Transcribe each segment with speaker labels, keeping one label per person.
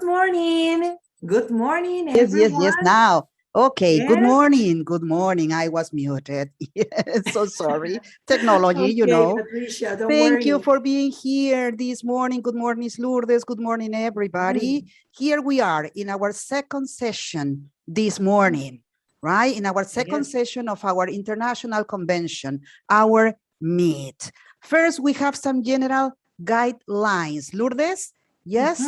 Speaker 1: morning. Good morning,
Speaker 2: Yes,
Speaker 1: everyone.
Speaker 2: now. Okay,
Speaker 1: Yes.
Speaker 2: good morning. I was muted. Yes, so sorry. Technology,
Speaker 1: Okay, Patricia, don't
Speaker 2: Thank
Speaker 1: worry.
Speaker 2: you for being here this morning. Good morning, Lourdes. Good morning, everybody. Here we are in our second session this morning, right? In our second session of our international convention, our meet. First, we have some general guidelines. Lourdes, yes?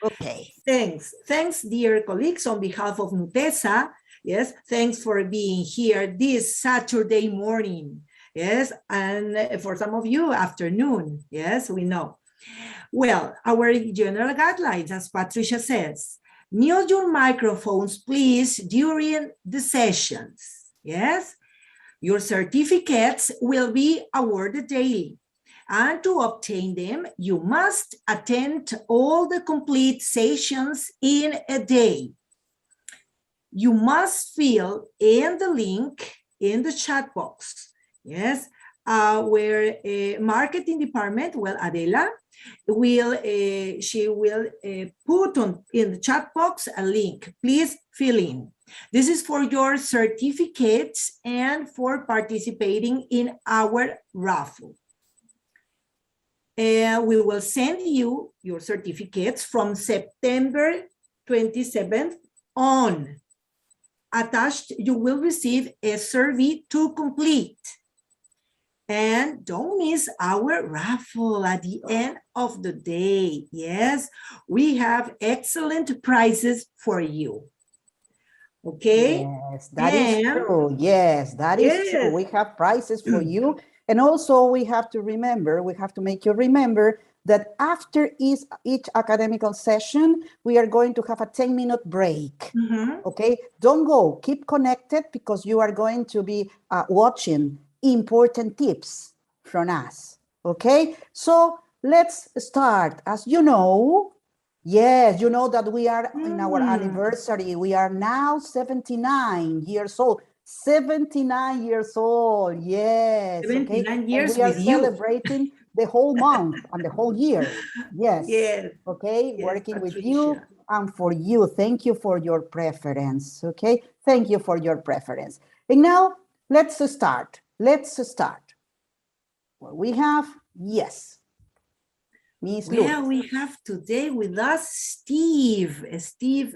Speaker 2: Okay.
Speaker 1: Thanks, dear colleagues, on behalf of Nutesa. Yes, thanks for being here this Saturday morning. Yes, and for some of you, afternoon. Yes, we know. Well, our general guidelines, as Patricia says, mute your microphones, please, during the sessions. Yes, your certificates will be awarded daily. And to obtain them, you must attend all the complete sessions in a day. You must fill in the link in the chat box. Yes, where marketing department, well, Adela, she will put in the chat box a link. Please fill in. This is for your certificates and for participating in our raffle. We will send you your certificates from September 27th on. Attached, you will receive a survey to complete. And don't miss our raffle at the end of the day. Yes, we have excellent prizes for you. Okay?
Speaker 2: Yes, that is true. Yes, that is true. We have prizes for you. And also we have to remember, we have to make you remember that after each academical session, we are going to have a 10-minute break. Okay, don't go, keep connected because you are going to be watching important tips from us. Okay, so let's start. As you know, yes, you know that we are in our anniversary. We are now 79 years old. 79 years old, yes.
Speaker 1: 79 years
Speaker 2: and we are
Speaker 1: with you.
Speaker 2: celebrating the whole month and the whole year. Yes. Okay, working with you and for you. Thank you for your preference. Okay, thank you for your preference. And now let's start. Well, we have, yes.
Speaker 1: Well, we have today with us Steve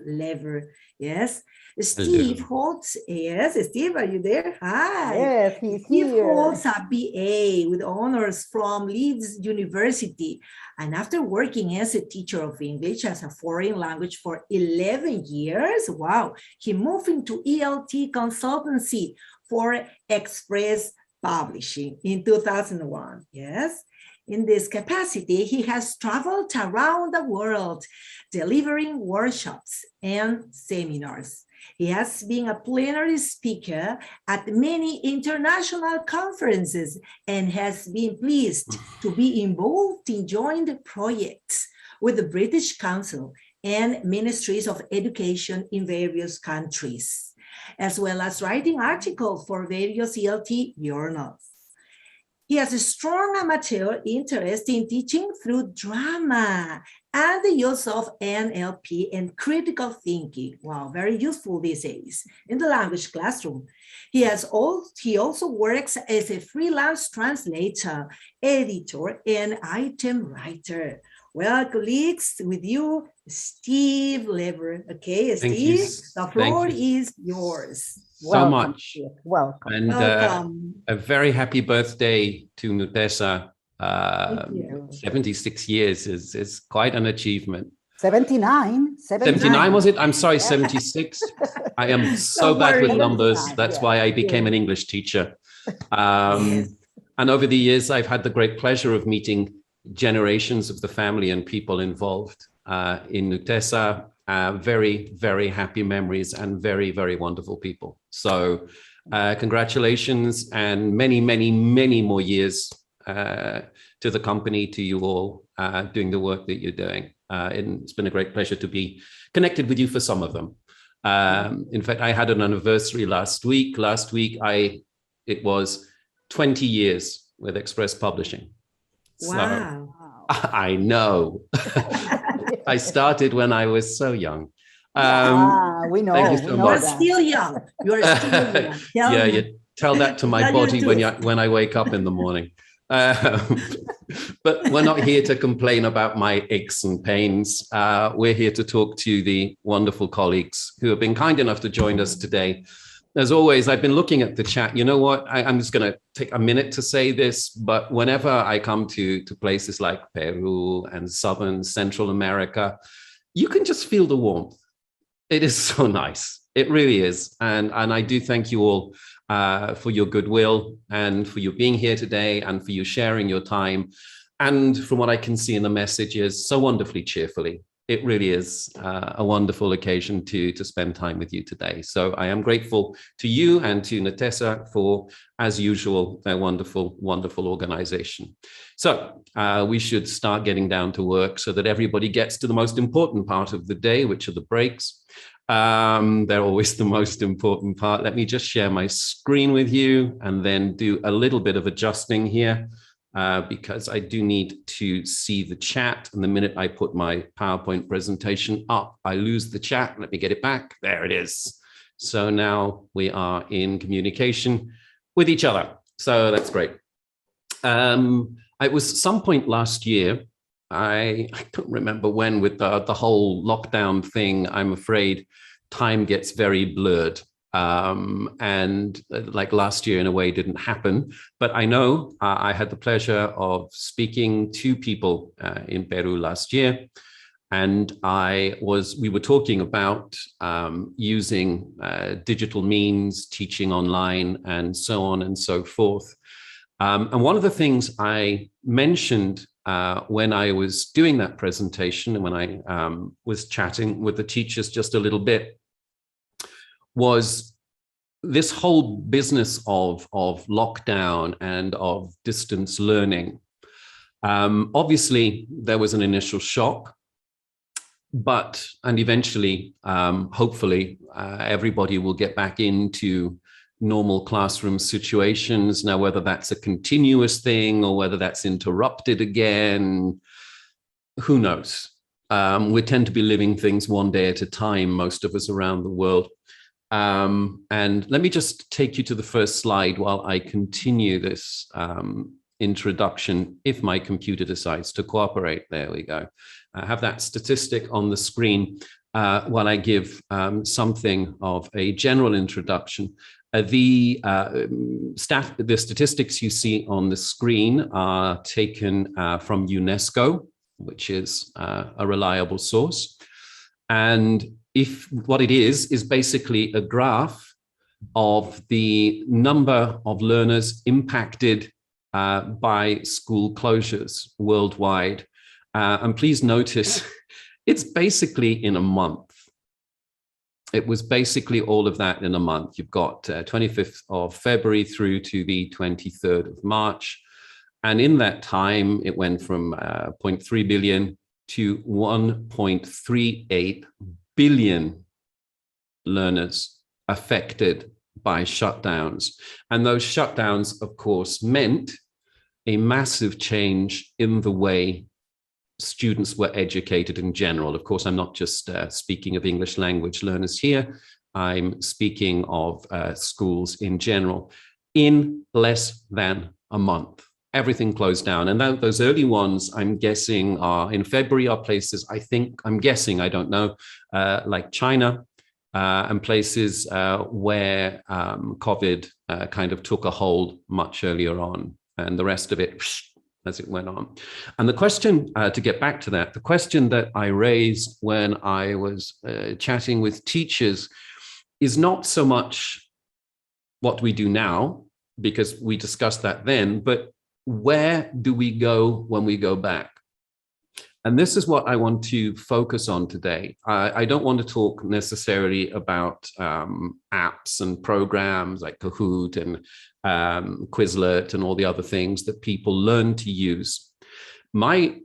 Speaker 1: Lever. Yes, Steve holds, Steve, are you there? Hi.
Speaker 2: Yes, he's
Speaker 1: Steve
Speaker 2: here.
Speaker 1: holds a BA with honors from Leeds University. And after working as a teacher of English as a foreign language for 11 years, wow, he moved into ELT consultancy for Express Publishing in 2001. Yes. In this capacity, he has traveled around the world, delivering workshops and seminars. He has been a plenary speaker at many international conferences and has been pleased to be involved in joint projects with the British Council and ministries of education in various countries, as well as writing articles for various ELT journals. He has a strong amateur interest in teaching through drama and the use of NLP and critical thinking. Wow, very useful these days in the language classroom. He also works as a freelance translator, editor, and item writer. Well, colleagues, with you, Steve Lever. Okay, Steve, the floor is yours.
Speaker 3: So much.
Speaker 2: Welcome.
Speaker 3: And a very happy birthday to Nutesa. 76 years is quite an achievement.
Speaker 2: 79
Speaker 3: was it? I'm sorry, 76. I am so bad with numbers. That's why I became an English teacher. And over the years, I've had the great pleasure of meeting generations of the family and people involved in Nutesa. Very, very happy memories and very, very wonderful people. So congratulations and many, many, many more years to the company, to you all doing the work that you're doing. And it's been a great pleasure to be connected with you for some of them. In fact, I had an anniversary last week. It was 20 years with Express Publishing.
Speaker 1: Wow.
Speaker 3: So, I know. I started when I was so young.
Speaker 2: We know.
Speaker 3: Thank you so
Speaker 1: You're
Speaker 3: much.
Speaker 1: still young. You're still young. Tell me.
Speaker 3: You tell that to my
Speaker 1: Tell your
Speaker 3: body when I wake up in the morning. But we're not here to complain about my aches and pains. We're here to talk to the wonderful colleagues who have been kind enough to join us today. As always, I've been looking at the chat. You know what? I'm just going to take a minute to say this, but whenever I come to places like Peru and Southern Central America, you can just feel the warmth. It is so nice. It really is. And I do thank you all for your goodwill and for you being here today and for you sharing your time. And from what I can see in the messages, so wonderfully cheerfully. It really is a wonderful occasion to spend time with you today. So I am grateful to you and to Natessa for, as usual, their wonderful, wonderful organization. So we should start getting down to work so that everybody gets to the most important part of the day, which are the breaks. They're always the most important part. Let me just share my screen with you and then do a little bit of adjusting here because I do need to see the chat. And the minute I put my PowerPoint presentation up, I lose the chat. Let me get it back. There it is. So now we are in communication with each other. So that's great. It was some point last year. I don't remember when with the whole lockdown thing. I'm afraid time gets very blurred. And like last year in a way didn't happen. But I know I had the pleasure of speaking to people in Peru last year. And we were talking about using digital means, teaching online, and so on and so forth. And one of the things I mentioned when I was doing that presentation and when I was chatting with the teachers just a little bit was this whole business of lockdown and of distance learning. Obviously, there was an initial shock, and eventually, hopefully, everybody will get back into normal classroom situations. Now, whether that's a continuous thing or whether that's interrupted again, who knows? We tend to be living things one day at a time, most of us around the world. And let me just take you to the first slide while I continue this introduction, if my computer decides to cooperate. There we go. I have that statistic on the screen while I give something of a general introduction. The statistics you see on the screen are taken from UNESCO, which is a reliable source. And what it is basically a graph of the number of learners impacted by school closures worldwide. And please notice, it's basically in a month. It was basically all of that in a month. You've got 25th of February through to the 23rd of March. And in that time, it went from 0.3 billion to 1.38 billion learners affected by shutdowns. And those shutdowns, of course, meant a massive change in the way students were educated in general. Of course, I'm not just speaking of English language learners here. I'm speaking of schools in general. In less than a month, everything closed down. And those early ones, I'm guessing, are in February, are places, I'm guessing, I don't know, like China and places where COVID kind of took a hold much earlier on, and the rest of it as it went on. And the question, to get back to that, the question that I raised when I was chatting with teachers is not so much what we do now, because we discussed that then, but where do we go when we go back? And this is what I want to focus on today. I don't want to talk necessarily about apps and programs like Kahoot and Quizlet and all the other things that people learn to use. My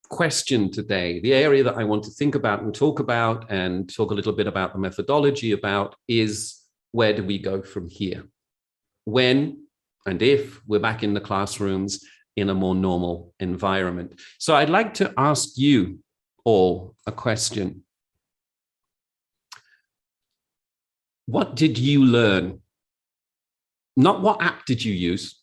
Speaker 3: question today, the area that I want to think about and talk a little bit about the methodology about, is where do we go from here? When and if we're back in the classrooms in a more normal environment. So I'd like to ask you all a question. What did you learn? Not what app did you use?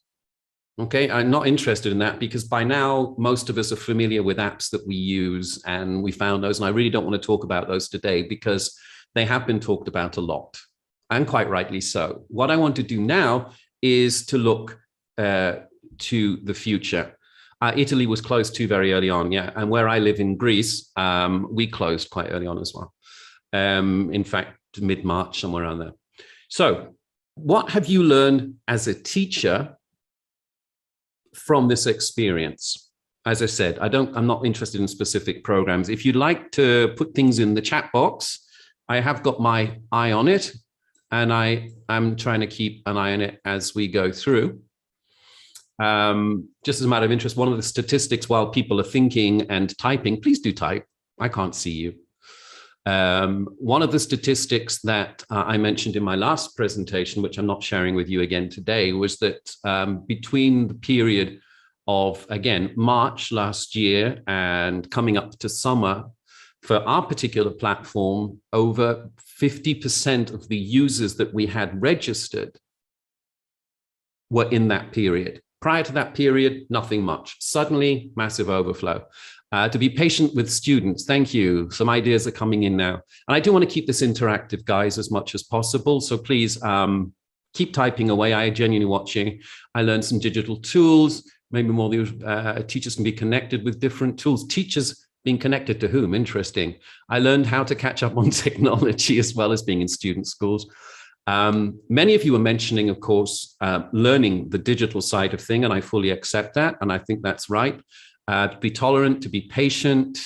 Speaker 3: Okay, I'm not interested in that because by now, most of us are familiar with apps that we use and we found those. And I really don't want to talk about those today because they have been talked about a lot and quite rightly so. What I want to do now is to look to the future. Italy was closed too very early on, yeah. And where I live in Greece, we closed quite early on as well. In fact, mid-March, somewhere around there. So what have you learned as a teacher from this experience? As I said, I'm not interested in specific programs. If you'd like to put things in the chat box, I have got my eye on it and I'm trying to keep an eye on it as we go through. Just as a matter of interest, one of the statistics while people are thinking and typing, please do type. I can't see you. One of the statistics that I mentioned in my last presentation, which I'm not sharing with you again today, was that between the period of, again, March last year and coming up to summer, for our particular platform, over 50% of the users that we had registered were in that period. Prior to that period, nothing much. Suddenly, massive overflow. To be patient with students, thank you. Some ideas are coming in now. And I do want to keep this interactive, guys, as much as possible. So please keep typing away. I genuinely watching. I learned some digital tools. Maybe more teachers can be connected with different tools. Teachers being connected to whom? Interesting. I learned how to catch up on technology as well as being in student schools. Many of you were mentioning, of course, learning the digital side of thing, and I fully accept that. And I think that's right. To be tolerant, to be patient.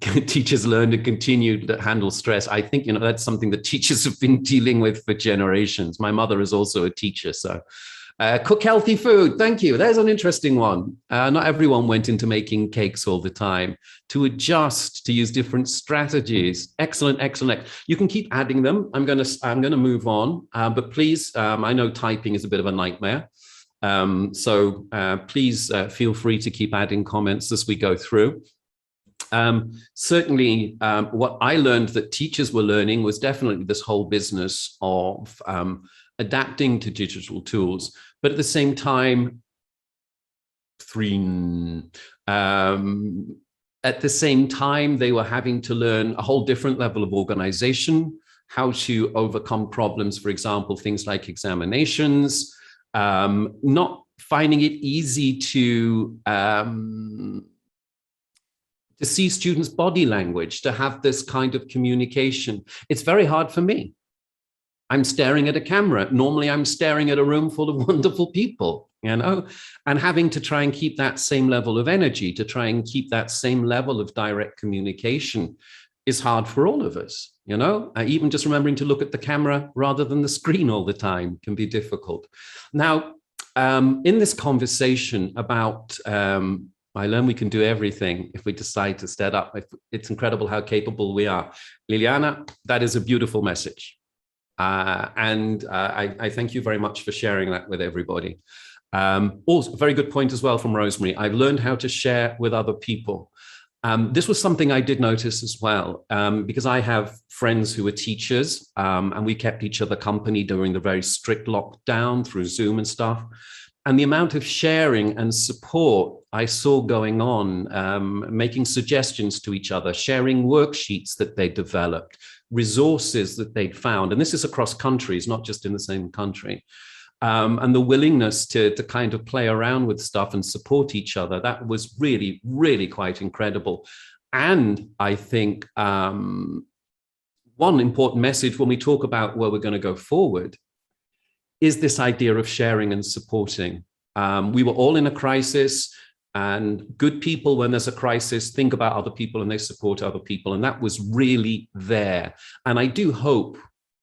Speaker 3: Teachers learn to continue to handle stress. I think, that's something that teachers have been dealing with for generations. My mother is also a teacher, so cook healthy food. Thank you. There's an interesting one. Not everyone went into making cakes all the time. To adjust, to use different strategies. Excellent, excellent. You can keep adding them. I'm going to move on, but please, I know typing is a bit of a nightmare. So please feel free to keep adding comments as we go through. Certainly, what I learned that teachers were learning was definitely this whole business of adapting to digital tools, but at the same time, they were having to learn a whole different level of organization, how to overcome problems, for example, things like examinations, not finding it easy to see students' body language, to have this kind of communication. It's very hard for me. I'm staring at a camera. Normally, I'm staring at a room full of wonderful people, and having to try and keep that same level of energy, to try and keep that same level of direct communication is hard for all of us, Even just remembering to look at the camera rather than the screen all the time can be difficult. Now, in this conversation about I learn we can do everything if we decide to step up. It's incredible how capable we are. Liliana, that is a beautiful message. I thank you very much for sharing that with everybody. Also, a very good point as well from Rosemary. I've learned how to share with other people. This was something I did notice as well, because I have friends who are teachers, and we kept each other company during the very strict lockdown through Zoom and stuff. And the amount of sharing and support I saw going on, making suggestions to each other, sharing worksheets that they developed, resources that they'd found. And this is across countries, not just in the same country. And the willingness to kind of play around with stuff and support each other, that was really, really quite incredible. And I think one important message when we talk about where we're going to go forward is this idea of sharing and supporting. We were all in a crisis, and good people, when there's a crisis, think about other people and they support other people. And that was really there. And I do hope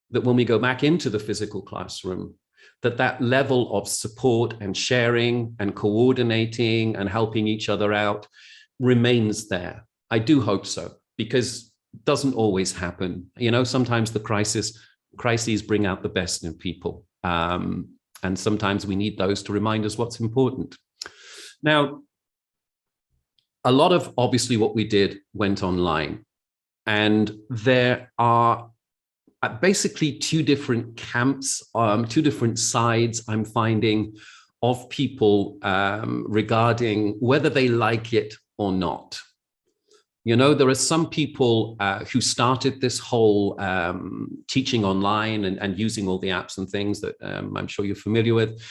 Speaker 3: that when we go back into the physical classroom, that level of support and sharing and coordinating and helping each other out remains there. I do hope so, because it doesn't always happen. Sometimes the crises bring out the best in people. And sometimes we need those to remind us what's important. Now, a lot of obviously what we did went online. And there are basically two different camps, two different sides I'm finding of people regarding whether they like it or not. You know, there are some people who started this whole teaching online and using all the apps and things that I'm sure you're familiar with,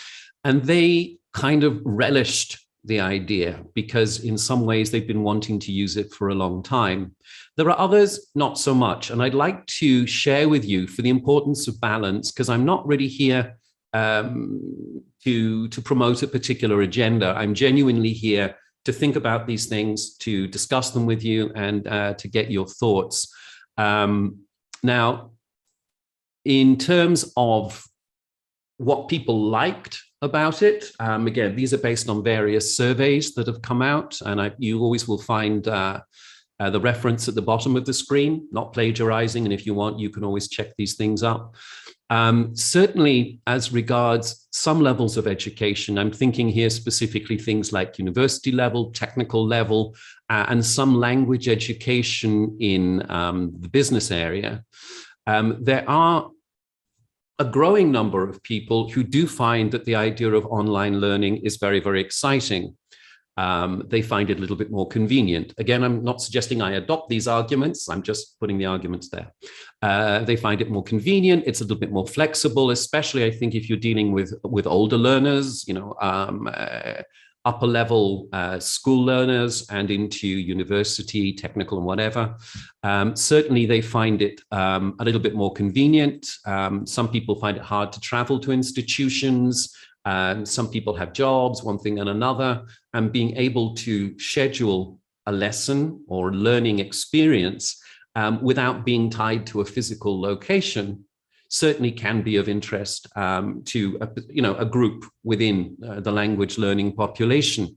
Speaker 3: and they kind of relished the idea because in some ways they've been wanting to use it for a long time. There are others, not so much. And I'd like to share with you for the importance of balance, because I'm not really here to promote a particular agenda. I'm genuinely here to think about these things, to discuss them with you, and to get your thoughts. Now, in terms of what people liked about it, again, these are based on various surveys that have come out, and you always will find the reference at the bottom of the screen, not plagiarizing, and if you want, you can always check these things up. Certainly, as regards some levels of education, I'm thinking here specifically things like university level, technical level, and some language education in the business area. There are a growing number of people who do find that the idea of online learning is very, very exciting. They find it a little bit more convenient. Again, I'm not suggesting I adopt these arguments. I'm just putting the arguments there. They find it more convenient. It's a little bit more flexible, especially I think if you're dealing with older learners, you know, upper level school learners and into university, technical and whatever. Certainly they find it a little bit more convenient. Some people find it hard to travel to institutions. Some people have jobs, one thing and another, and being able to schedule a lesson or learning experience without being tied to a physical location certainly can be of interest to a group within the language learning population.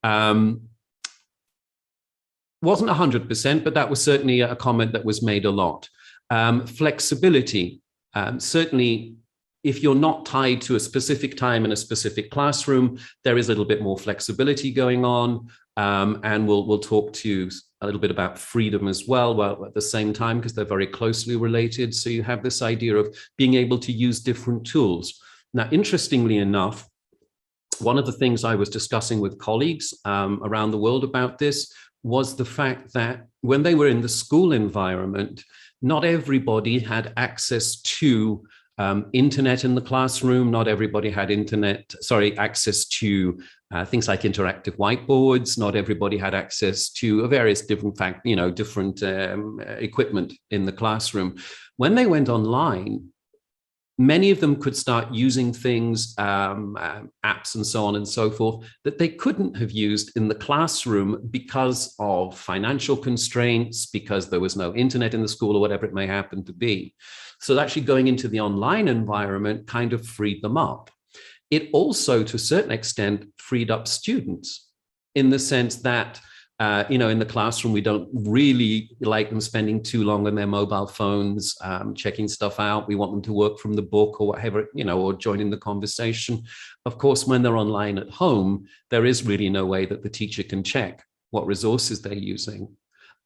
Speaker 3: Wasn't 100%, but that was certainly a comment that was made a lot. Flexibility, certainly. If you're not tied to a specific time in a specific classroom, there is a little bit more flexibility going on. And we'll talk to you a little bit about freedom as well at the same time, because they're very closely related. So you have this idea of being able to use different tools. Now, interestingly enough, one of the things I was discussing with colleagues around the world about this was the fact that when they were in the school environment, not everybody had access to internet in the classroom. Not everybody had access to things like interactive whiteboards. Not everybody had access to various different equipment in the classroom. When they went online, many of them could start using things, apps and so on and so forth, that they couldn't have used in the classroom because of financial constraints, because there was no internet in the school or whatever it may happen to be. So actually going into the online environment kind of freed them up. It also, to a certain extent, freed up students in the sense that in the classroom, we don't really like them spending too long on their mobile phones, checking stuff out. We want them to work from the book or whatever, or joining the conversation. Of course, when they're online at home, there is really no way that the teacher can check what resources they're using.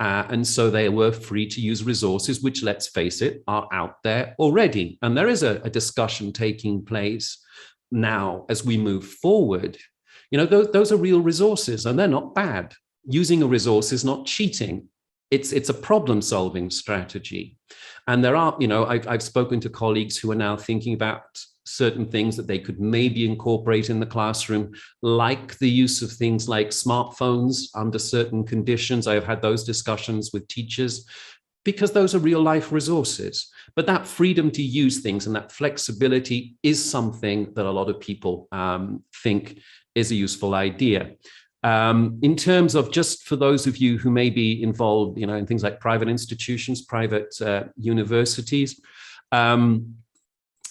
Speaker 3: And so they were free to use resources, which, let's face it, are out there already. And there is a discussion taking place now as we move forward. Those are real resources and they're not bad. Using a resource is not cheating. It's a problem-solving strategy. And there are, I've spoken to colleagues who are now thinking about certain things that they could maybe incorporate in the classroom, like the use of things like smartphones under certain conditions. I have had those discussions with teachers because those are real-life resources. But that freedom to use things and that flexibility is something that a lot of people think is a useful idea. In terms of, just for those of you who may be involved, in things like private institutions, private universities,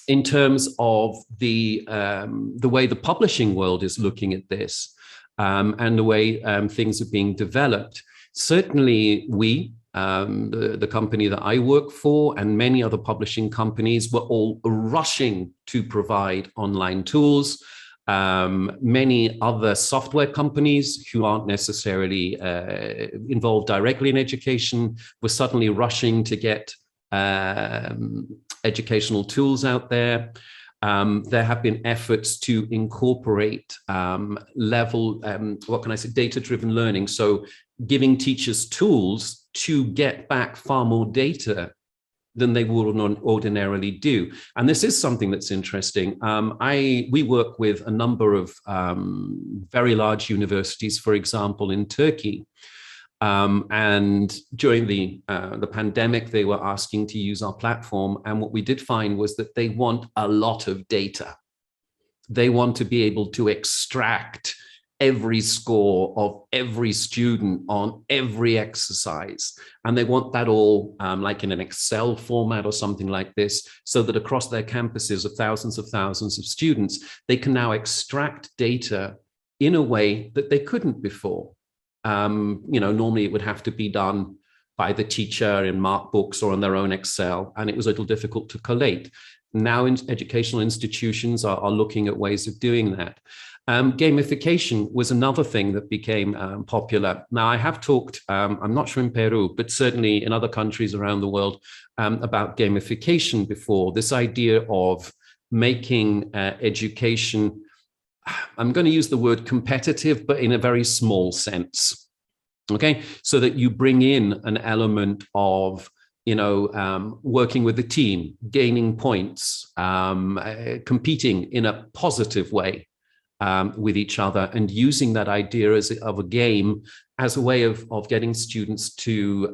Speaker 3: in terms of the way the publishing world is looking at this and the way things are being developed, certainly we, the company that I work for and many other publishing companies were all rushing to provide online tools. Many other software companies who aren't necessarily involved directly in education were suddenly rushing to get educational tools out there. There have been efforts to incorporate data-driven learning. So giving teachers tools to get back far more data than they would ordinarily do. And this is something that's interesting. We work with a number of very large universities, for example, in Turkey. And during the pandemic, they were asking to use our platform. And what we did find was that they want a lot of data. They want to be able to extract every score of every student on every exercise. And they want that all like in an Excel format or something like this, so that across their campuses of thousands of students, they can now extract data in a way that they couldn't before. Normally it would have to be done by the teacher in mark books or on their own Excel, and it was a little difficult to collate. Now educational institutions are looking at ways of doing that. Gamification was another thing that became popular. Now, I have talked, I'm not sure in Peru, but certainly in other countries around the world about gamification before. This idea of making education, I'm going to use the word competitive, but in a very small sense. Okay, so that you bring in an element of working with the team, gaining points, competing in a positive way with each other, and using that idea of a game as a way of getting students to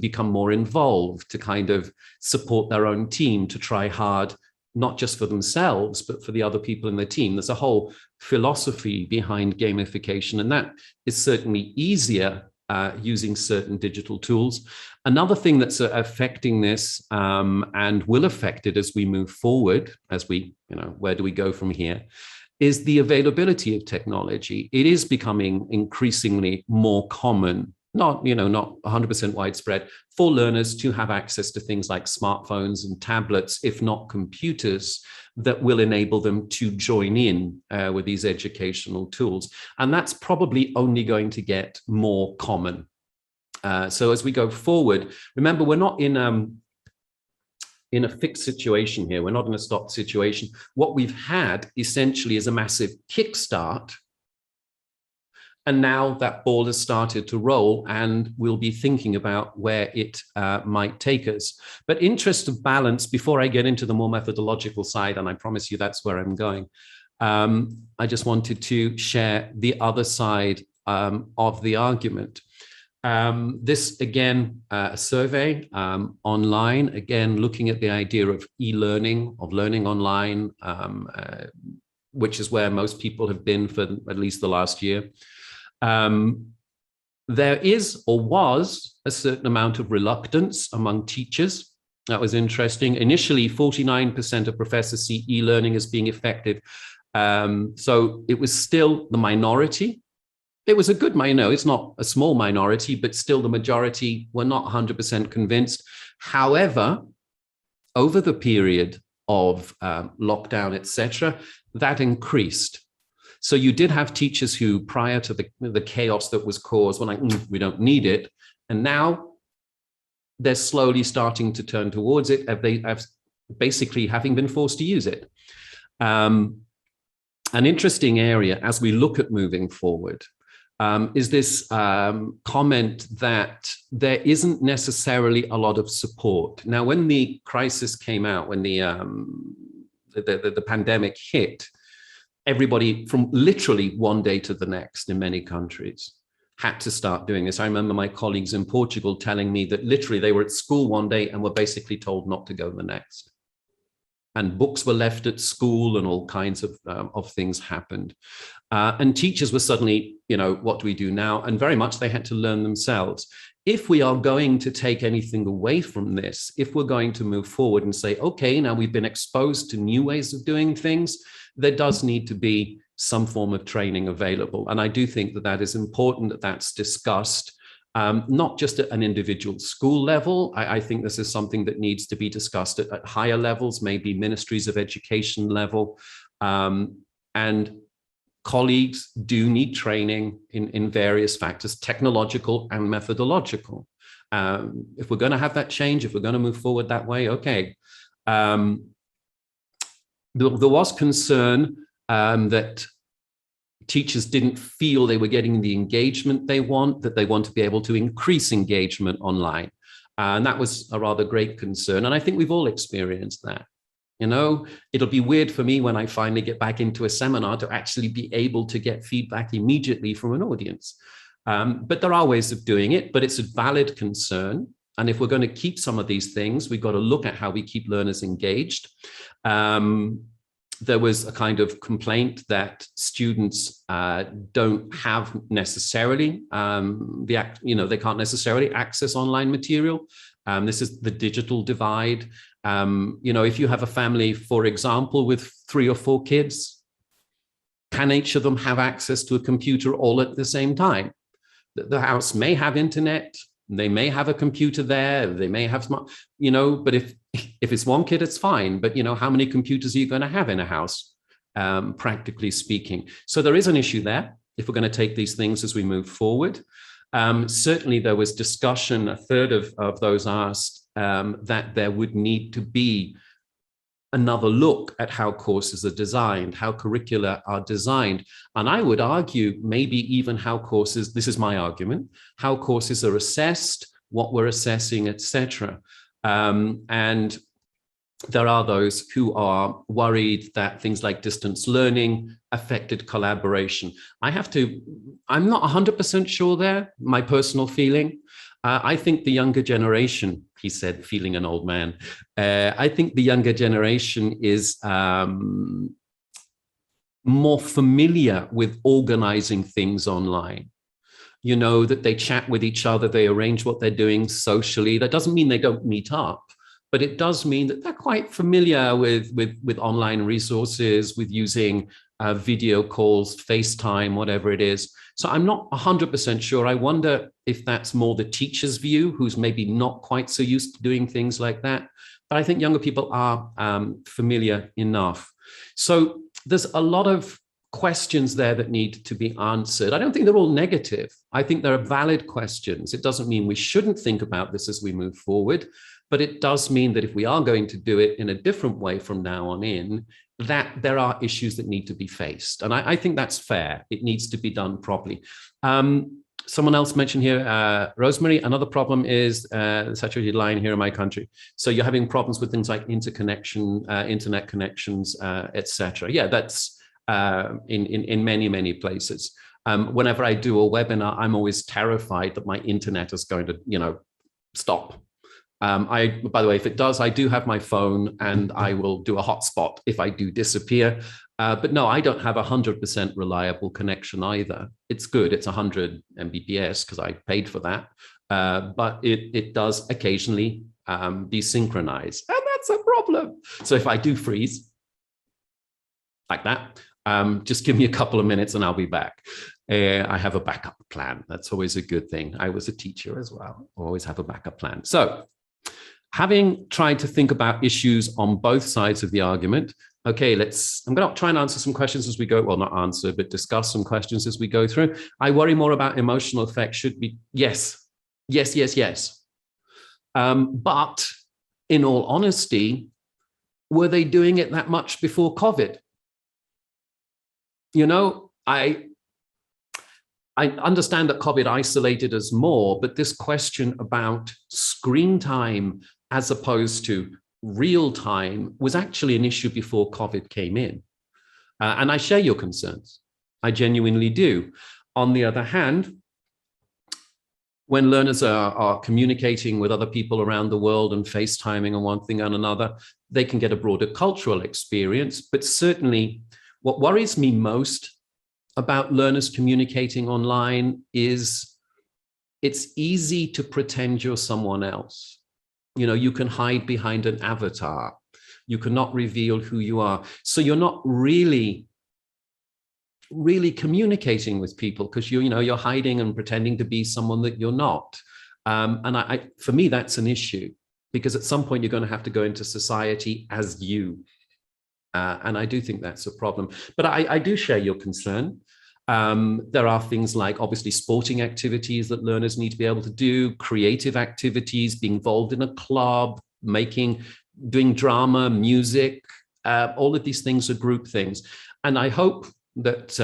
Speaker 3: become more involved, to kind of support their own team, to try hard, not just for themselves, but for the other people in the team. There's a whole philosophy behind gamification, and that is certainly easier using certain digital tools. Another thing that's affecting this and will affect it as we move forward, as we, where do we go from here, is the availability of technology. It is becoming increasingly more common, not 100% widespread, for learners to have access to things like smartphones and tablets, if not computers, that will enable them to join in with these educational tools. And that's probably only going to get more common. So as we go forward, remember, we're not in a fixed situation here. We're not in a stopped situation. What we've had essentially is a massive kickstart. And now that ball has started to roll, and we'll be thinking about where it might take us. But interest of balance, before I get into the more methodological side, and I promise you that's where I'm going, I just wanted to share the other side of the argument. This, again, a survey online, again, looking at the idea of e-learning, of learning online, which is where most people have been for at least the last year. There is, or was, a certain amount of reluctance among teachers. That was interesting. Initially, 49% of professors see e-learning as being effective. So it was still the minority. It was a good minority. It's not a small minority, but still the majority were not 100% convinced. However, over the period of lockdown, etc., that increased. So you did have teachers who, prior to the chaos that was caused, were like, we don't need it. And now they're slowly starting to turn towards it, basically having been forced to use it. An interesting area as we look at moving forward is this comment that there isn't necessarily a lot of support. Now, when the crisis came out, when the pandemic hit, everybody from literally one day to the next in many countries had to start doing this. I remember my colleagues in Portugal telling me that literally they were at school one day and were basically told not to go the next. And books were left at school and all kinds of things happened. And teachers were suddenly, what do we do now? And very much they had to learn themselves. If we are going to take anything away from this, if we're going to move forward and say, okay, now we've been exposed to new ways of doing things, there does need to be some form of training available. And I do think that that is important, that that's discussed, not just at an individual school level. I think this is something that needs to be discussed at higher levels, maybe ministries of education level. And colleagues do need training in various factors, technological and methodological. If we're going to have that change, if we're going to move forward that way, okay. There was concern that teachers didn't feel they were getting the engagement they want, that they want to be able to increase engagement online. And that was a rather great concern. And I think we've all experienced that. You know, it'll be weird for me when I finally get back into a seminar to actually be able to get feedback immediately from an audience. But there are ways of doing it, but it's a valid concern. And if we're going to keep some of these things, we've got to look at how we keep learners engaged. There was a kind of complaint that students don't have necessarily, they can't necessarily access online material. This is the digital divide. If you have a family, for example, with 3 or 4 kids, can each of them have access to a computer all at the same time? The house may have internet, they may have a computer there, they may have smart, but if it's one kid, it's fine. But, how many computers are you going to have in a house, practically speaking? So there is an issue there if we're going to take these things as we move forward. Certainly there was discussion, a third of those asked, that there would need to be another look at how courses are designed, how curricula are designed. And I would argue maybe even how courses, this is my argument, how courses are assessed, what we're assessing, etc. And there are those who are worried that things like distance learning affected collaboration. I'm not 100% sure there, my personal feeling. I think the younger generation, he said, feeling an old man, I think the younger generation is more familiar with organizing things online. That they chat with each other, they arrange what they're doing socially. That doesn't mean they don't meet up, but it does mean that they're quite familiar with online resources, with using video calls, FaceTime, whatever it is. So I'm not 100% sure. I wonder if that's more the teacher's view, who's maybe not quite so used to doing things like that. But I think younger people are familiar enough. So there's a lot of questions there that need to be answered. I don't think they're all negative. I think there are valid questions. It doesn't mean we shouldn't think about this as we move forward, but it does mean that if we are going to do it in a different way from now on in, that there are issues that need to be faced. And I think that's fair. It needs to be done properly. Someone else mentioned here, Rosemary, another problem is the saturated line here in my country. So you're having problems with things like internet connections, etc. Yeah, that's in many, many places. Whenever I do a webinar, I'm always terrified that my internet is going to, stop. By the way, if it does, I do have my phone and I will do a hotspot if I do disappear. But no, I don't have 100% reliable connection either. It's good. It's 100 Mbps because I paid for that. But it does occasionally desynchronize. And that's a problem. So if I do freeze like that, just give me a couple of minutes and I'll be back. I have a backup plan. That's always a good thing. I was a teacher as well. Always have a backup plan. So having tried to think about issues on both sides of the argument, okay, I'm going to try and answer some questions as we go. Well, not answer, but discuss some questions as we go through. I worry more about emotional effects should be, yes. But in all honesty, were they doing it that much before COVID? I understand that COVID isolated us more, but this question about screen time as opposed to real time was actually an issue before COVID came in. And I share your concerns. I genuinely do. On the other hand, when learners are communicating with other people around the world and FaceTiming on one thing and another, they can get a broader cultural experience. But certainly what worries me most about learners communicating online is it's easy to pretend you're someone else. You can hide behind an avatar. You cannot reveal who you are. So you're not really communicating with people because you're hiding and pretending to be someone that you're not. And for me, that's an issue because at some point you're going to have to go into society as you. And I do think that's a problem. But I do share your concern. There are things like obviously sporting activities that learners need to be able to do, creative activities, being involved in a club, doing drama, music, all of these things are group things. And I hope that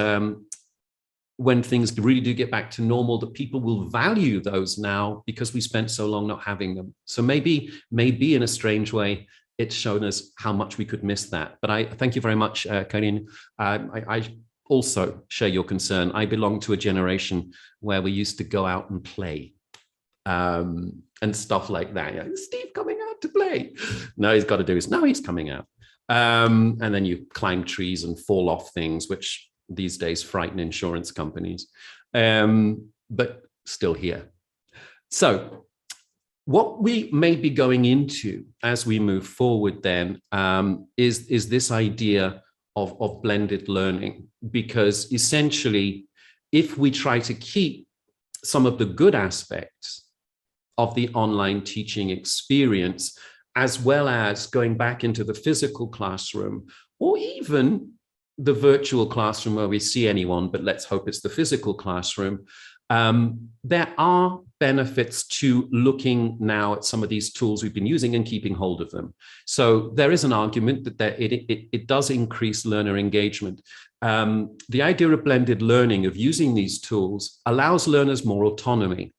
Speaker 3: when things really do get back to normal, that people will value those now because we spent so long not having them. So maybe in a strange way, it's shown us how much we could miss that. But I thank you very much, Karine. I also share your concern. I belong to a generation where we used to go out and play and stuff like that. Yeah, is Steve coming out to play? No, he's got to do this. No, he's coming out. And then you climb trees and fall off things, which these days frighten insurance companies, but still here. So what we may be going into as we move forward then is this idea of blended learning, because essentially, if we try to keep some of the good aspects of the online teaching experience, as well as going back into the physical classroom, or even the virtual classroom where we see anyone, but let's hope it's the physical classroom, there are benefits to looking now at some of these tools we've been using and keeping hold of them. So there is an argument that it does increase learner engagement. The idea of blended learning, of using these tools, allows learners more autonomy.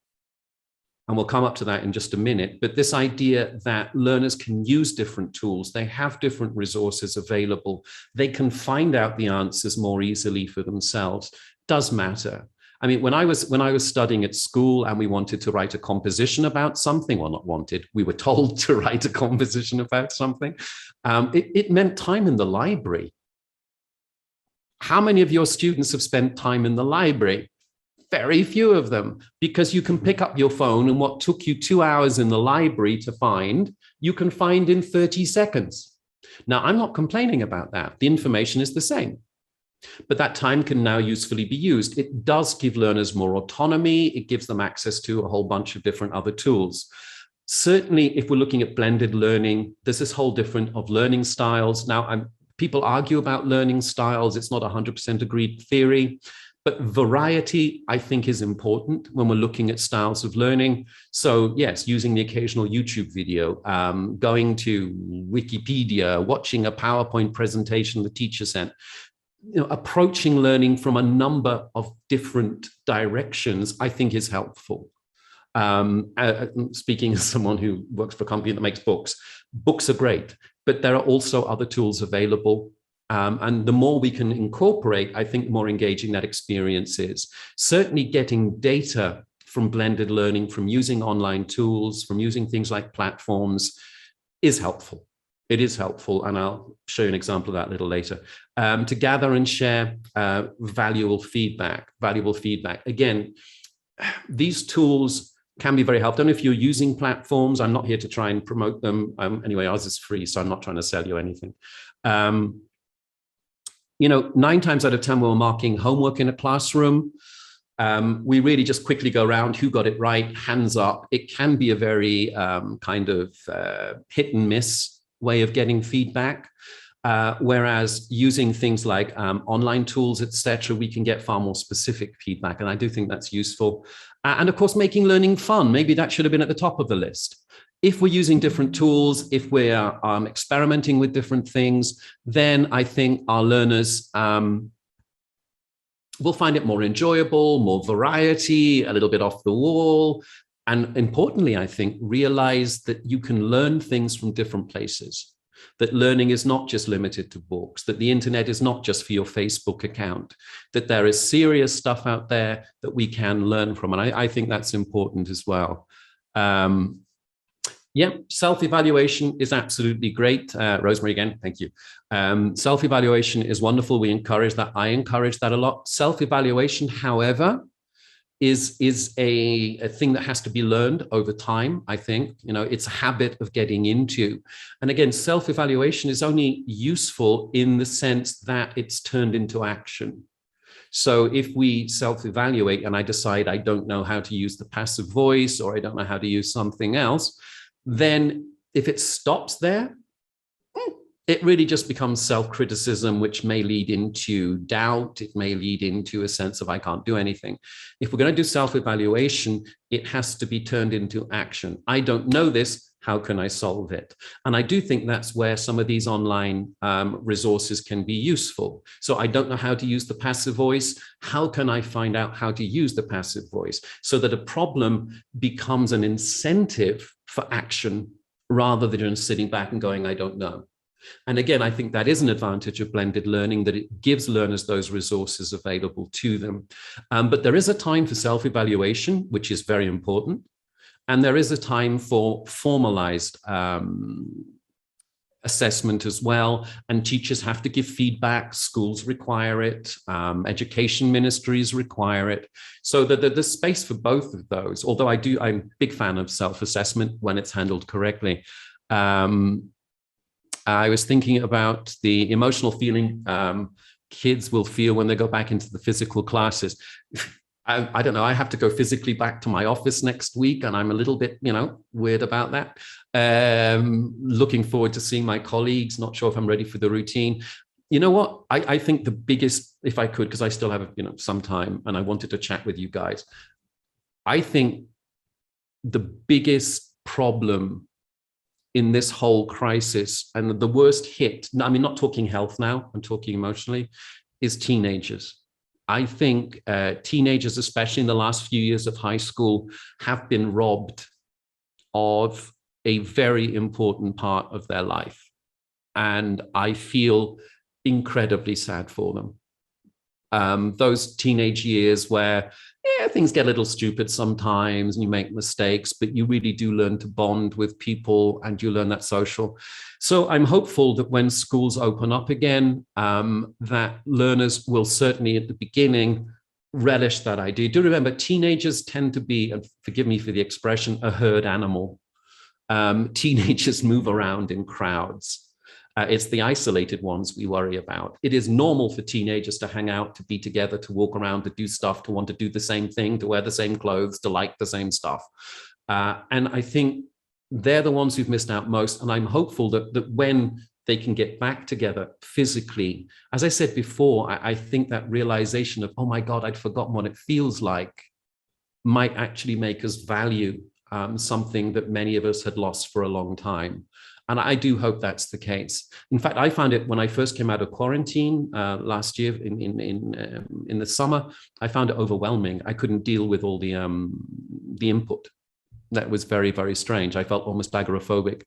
Speaker 3: And we'll come up to that in just a minute. But this idea that learners can use different tools, they have different resources available, they can find out the answers more easily for themselves, does matter. I mean, when I was studying at school and we wanted to write a composition about something, well, not wanted, we were told to write a composition about something, it meant time in the library. How many of your students have spent time in the library? Very few of them, because you can pick up your phone and what took you 2 hours in the library to find, you can find in 30 seconds. Now, I'm not complaining about that. The information is the same, but that time can now usefully be used. It does give learners more autonomy. It gives them access to a whole bunch of different other tools. Certainly, if we're looking at blended learning, there's this whole different of learning styles. Now, people argue about learning styles. It's not 100% agreed theory. But variety, I think, is important when we're looking at styles of learning. So yes, using the occasional YouTube video, going to Wikipedia, watching a PowerPoint presentation the teacher sent, approaching learning from a number of different directions, I think is helpful. Speaking as someone who works for a company that makes books, books are great, but there are also other tools available. And the more we can incorporate, I think the more engaging that experience is. Certainly getting data from blended learning, from using online tools, from using things like platforms is helpful. It is helpful, and I'll show you an example of that a little later. To gather and share valuable feedback. Again, these tools can be very helpful. I don't know if you're using platforms. I'm not here to try and promote them. Anyway, ours is free, so I'm not trying to sell you anything. 9 times out of 10, when we're marking homework in a classroom, we really just quickly go around, who got it right, hands up. It can be a very kind of hit and miss way of getting feedback. Whereas using things like online tools, etc., we can get far more specific feedback. And I do think that's useful. And of course, making learning fun. Maybe that should have been at the top of the list. If we're using different tools, if we're experimenting with different things, then I think our learners will find it more enjoyable, more variety, a little bit off the wall. And importantly, I think, realize that you can learn things from different places, that learning is not just limited to books, that the internet is not just for your Facebook account, that there is serious stuff out there that we can learn from. And I think that's important as well. Yeah, self-evaluation is absolutely great. Rosemary, again, thank you. Self-evaluation is wonderful. We encourage that. I encourage that a lot. Self-evaluation, however, is a thing that has to be learned over time, I think. It's a habit of getting into. And again, self-evaluation is only useful in the sense that it's turned into action. So if we self-evaluate and I decide I don't know how to use the passive voice, or I don't know how to use something else, then if it stops there, it really just becomes self-criticism, which may lead into doubt. It may lead into a sense of I can't do anything. If we're going to do self-evaluation, it has to be turned into action. I don't know this. How can I solve it? And I do think that's where some of these online resources can be useful. So I don't know how to use the passive voice. How can I find out how to use the passive voice so that a problem becomes an incentive for action rather than just sitting back and going, I don't know. And again, I think that is an advantage of blended learning, that it gives learners those resources available to them. But there is a time for self-evaluation, which is very important. And there is a time for formalized assessment as well. And teachers have to give feedback. Schools require it. Education ministries require it. So that there's space for both of those. Although I'm a big fan of self-assessment when it's handled correctly. I was thinking about the emotional feeling kids will feel when they go back into the physical classes. I don't know, I have to go physically back to my office next week, and I'm a little bit, weird about that. Looking forward to seeing my colleagues, not sure if I'm ready for the routine. You know what? I think the biggest, if I could, because I still have, some time and I wanted to chat with you guys. I think the biggest problem in this whole crisis, and the worst hit, I mean, not talking health now, I'm talking emotionally, is teenagers. I think teenagers, especially in the last few years of high school, have been robbed of a very important part of their life. And I feel incredibly sad for them. Those teenage years where things get a little stupid sometimes and you make mistakes, but you really do learn to bond with people and you learn that social. So I'm hopeful that when schools open up again, that learners will certainly at the beginning relish that idea. Do remember, teenagers tend to be, and forgive me for the expression, a herd animal. Teenagers move around in crowds. It's the isolated ones we worry about. It is normal for teenagers to hang out, to be together, to walk around, to do stuff, to want to do the same thing, to wear the same clothes, to like the same stuff. And I think they're the ones who've missed out most. And I'm hopeful that when they can get back together physically, as I said before, I think that realization of, oh my God, I'd forgotten what it feels like, might actually make us value something that many of us had lost for a long time. And I do hope that's the case. In fact, I found it when I first came out of quarantine last year in the summer. I found it overwhelming. I couldn't deal with all the input. That was very, very strange. I felt almost agoraphobic.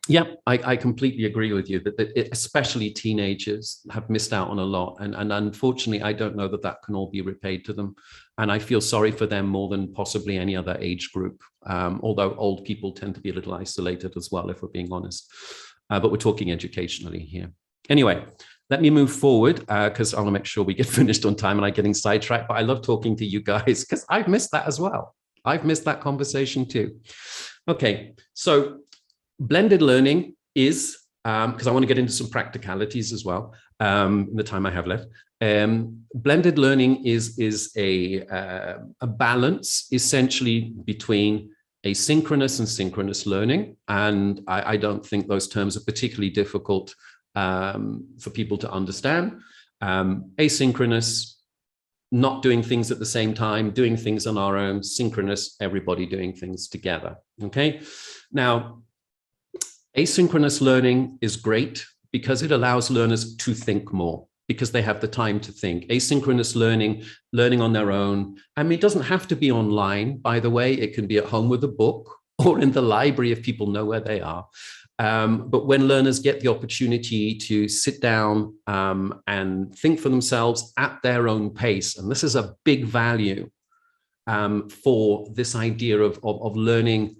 Speaker 3: Yeah, I completely agree with you that especially teenagers have missed out on a lot. And unfortunately, I don't know that that can all be repaid to them. And I feel sorry for them more than possibly any other age group, although old people tend to be a little isolated as well, if we're being honest. But we're talking educationally here. Anyway, let me move forward because I want to make sure we get finished on time and I'm getting sidetracked. But I love talking to you guys because I've missed that as well. I've missed that conversation too. Okay, so blended learning is, because I want to get into some practicalities as well in the time I have left. Blended learning is a balance essentially between asynchronous and synchronous learning. And I don't think those terms are particularly difficult for people to understand. Asynchronous, not doing things at the same time, doing things on our own. Synchronous, everybody doing things together. Okay. Now, asynchronous learning is great because it allows learners to think more, because they have the time to think. Asynchronous learning on their own. I mean, it doesn't have to be online, by the way. It can be at home with a book or in the library if people know where they are. But when learners get the opportunity to sit down and think for themselves at their own pace, and this is a big value for this idea of learning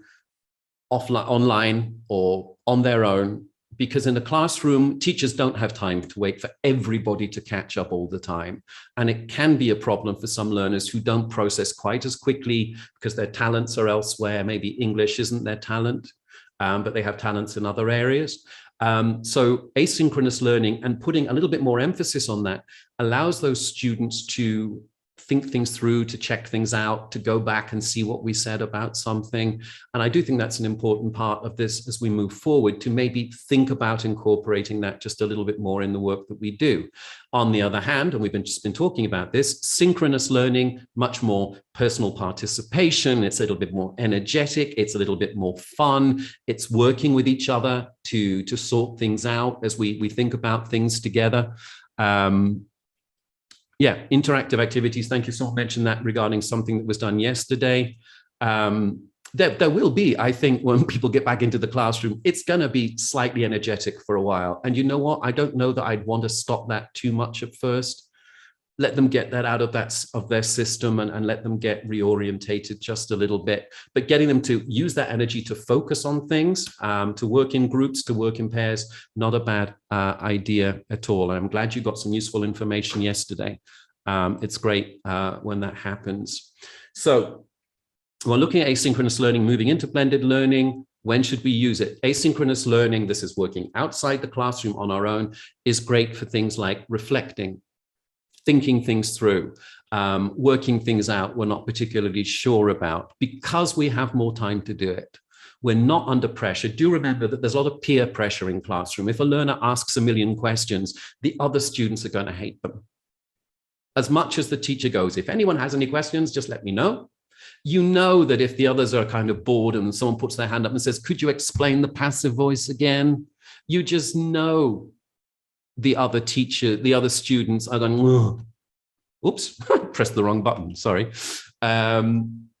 Speaker 3: offline, online, or on their own, because in the classroom, teachers don't have time to wait for everybody to catch up all the time. And it can be a problem for some learners who don't process quite as quickly because their talents are elsewhere. Maybe English isn't their talent, but they have talents in other areas. So asynchronous learning and putting a little bit more emphasis on that allows those students to think things through, to check things out, to go back and see what we said about something. And I do think that's an important part of this as we move forward, to maybe think about incorporating that just a little bit more in the work that we do. On the other hand, and we've just been talking about this, synchronous learning, much more personal participation. It's a little bit more energetic. It's a little bit more fun. It's working with each other to sort things out as we think about things together. Yeah, interactive activities. Thank you. Someone mentioned that regarding something that was done yesterday. There will be, I think, when people get back into the classroom, it's going to be slightly energetic for a while. And you know what? I don't know that I'd want to stop that too much at first. Let them get that out of their system and let them get reorientated just a little bit. But getting them to use that energy to focus on things, to work in groups, to work in pairs, not a bad idea at all. I'm glad you got some useful information yesterday. It's great when that happens. So we're looking at asynchronous learning, moving into blended learning. When should we use it? Asynchronous learning, this is working outside the classroom on our own, is great for things like reflecting, thinking things through, working things out we're not particularly sure about, because we have more time to do it. We're not under pressure. Do remember that there's a lot of peer pressure in classroom. If a learner asks a million questions, the other students are going to hate them. As much as the teacher goes, if anyone has any questions, just let me know. You know that if the others are kind of bored and someone puts their hand up and says, could you explain the passive voice again? You just know the other teacher, the other students are going, oh, oops, pressed the wrong button, sorry.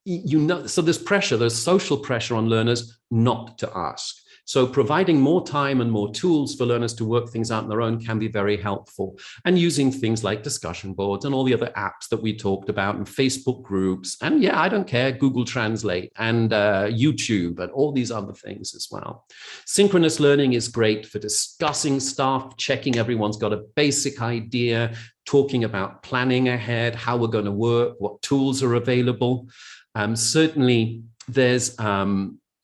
Speaker 3: You know, so there's pressure, there's social pressure on learners not to ask. So providing more time and more tools for learners to work things out on their own can be very helpful. And using things like discussion boards and all the other apps that we talked about, and Facebook groups, and yeah, I don't care, Google Translate and YouTube and all these other things as well. Synchronous learning is great for discussing stuff, checking everyone's got a basic idea, talking about planning ahead, how we're going to work, what tools are available. Certainly there's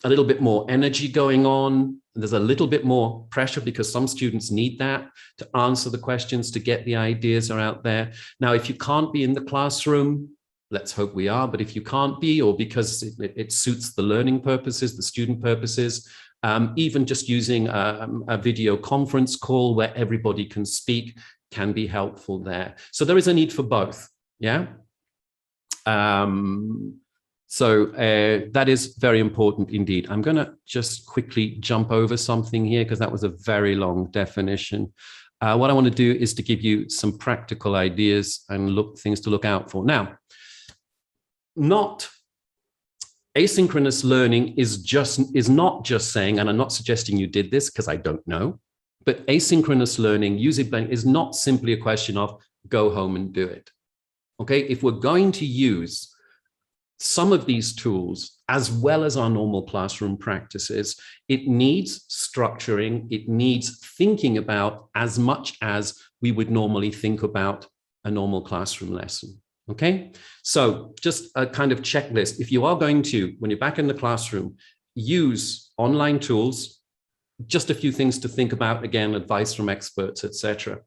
Speaker 3: a little bit more energy going on. There's a little bit more pressure because some students need that to answer the questions, to get the ideas are out there. Now, if you can't be in the classroom, let's hope we are, but if you can't be, or because it suits the learning purposes, the student purposes, even just using a video conference call where everybody can speak can be helpful there. So there is a need for both, yeah? So that is very important indeed. I'm going to just quickly jump over something here because that was a very long definition. What I want to do is to give you some practical ideas and things to look out for. Now, not asynchronous learning is not just saying, and I'm not suggesting you did this because I don't know, but asynchronous learning, using blending, is not simply a question of go home and do it. Okay, if we're going to use some of these tools, as well as our normal classroom practices, it needs structuring, it needs thinking about as much as we would normally think about a normal classroom lesson, okay? So just a kind of checklist. If you are going to, when you're back in the classroom, use online tools, just a few things to think about, again, advice from experts, etc.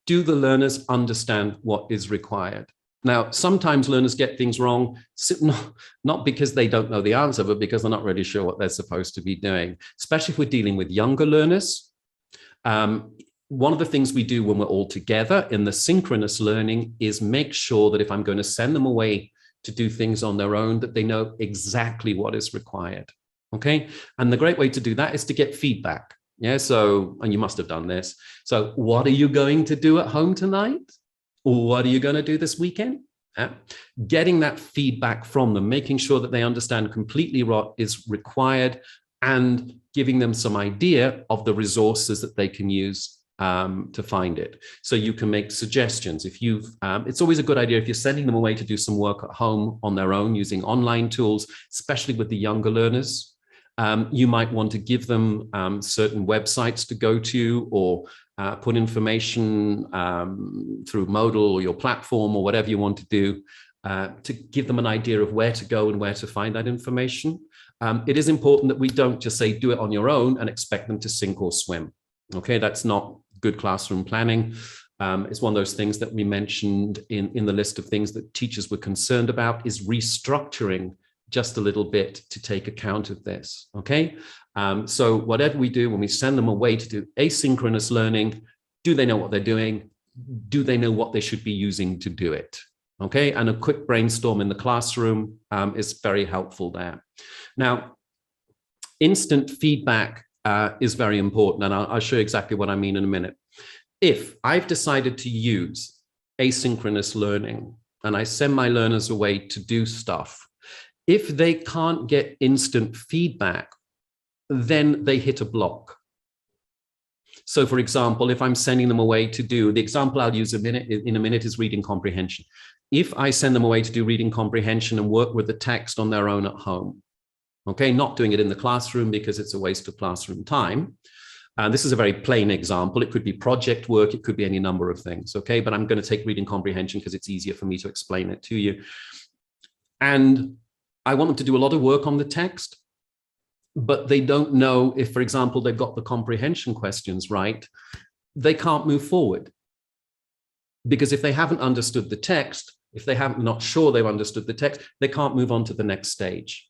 Speaker 3: Do the learners understand what is required? Now, sometimes learners get things wrong, not because they don't know the answer, but because they're not really sure what they're supposed to be doing, especially if we're dealing with younger learners. One of the things we do when we're all together in the synchronous learning is make sure that if I'm going to send them away to do things on their own, that they know exactly what is required, okay? And the great way to do that is to get feedback, yeah? So, and you must have done this. So what are you going to do at home tonight? What are you going to do this weekend? Getting that feedback from them, making sure that they understand completely what is required and giving them some idea of the resources that they can use to find it. So you can make suggestions. If you've, it's always a good idea if you're sending them away to do some work at home on their own using online tools, especially with the younger learners. You might want to give them certain websites to go to, or put information through Modal or your platform or whatever you want to do to give them an idea of where to go and where to find that information. It is important that we don't just say, do it on your own and expect them to sink or swim. Okay, that's not good classroom planning. It's one of those things that we mentioned in the list of things that teachers were concerned about, is restructuring just a little bit to take account of this, okay? So whatever we do, when we send them away to do asynchronous learning, do they know what they're doing? Do they know what they should be using to do it? Okay, and a quick brainstorm in the classroom is very helpful there. Now, instant feedback is very important, and I'll show you exactly what I mean in a minute. If I've decided to use asynchronous learning and I send my learners away to do stuff, if they can't get instant feedback, then they hit a block. So for example, if I'm sending them away to do, the example I'll use in a minute is reading comprehension. If I send them away to do reading comprehension and work with the text on their own at home, okay, not doing it in the classroom because it's a waste of classroom time. And this is a very plain example. It could be project work. It could be any number of things, okay? But I'm going to take reading comprehension because it's easier for me to explain it to you. And I want them to do a lot of work on the text, but they don't know if, for example, they've got the comprehension questions right, they can't move forward. Because if they haven't understood the text, if they haven't, not sure they've understood the text, they can't move on to the next stage.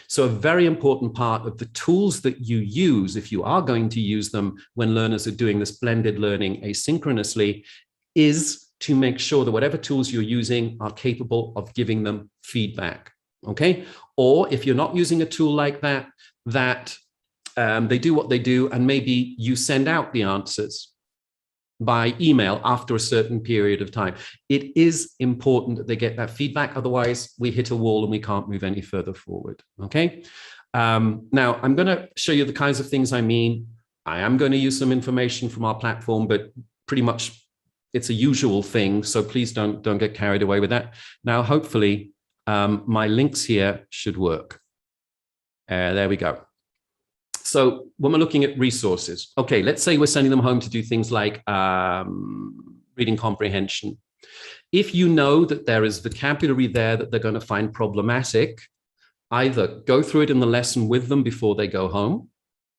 Speaker 3: So a very important part of the tools that you use, if you are going to use them when learners are doing this blended learning asynchronously, is to make sure that whatever tools you're using are capable of giving them feedback, okay? Or if you're not using a tool like that, they do what they do, and maybe you send out the answers by email after a certain period of time. It is important that they get that feedback. Otherwise, we hit a wall and we can't move any further forward, okay? Now, I'm going to show you the kinds of things I mean. I am going to use some information from our platform, but pretty much it's a usual thing, so please don't get carried away with that. Now, hopefully, my links here should work. There we go. So when we're looking at resources, okay, let's say we're sending them home to do things like reading comprehension. If you know that there is vocabulary there that they're going to find problematic, either go through it in the lesson with them before they go home,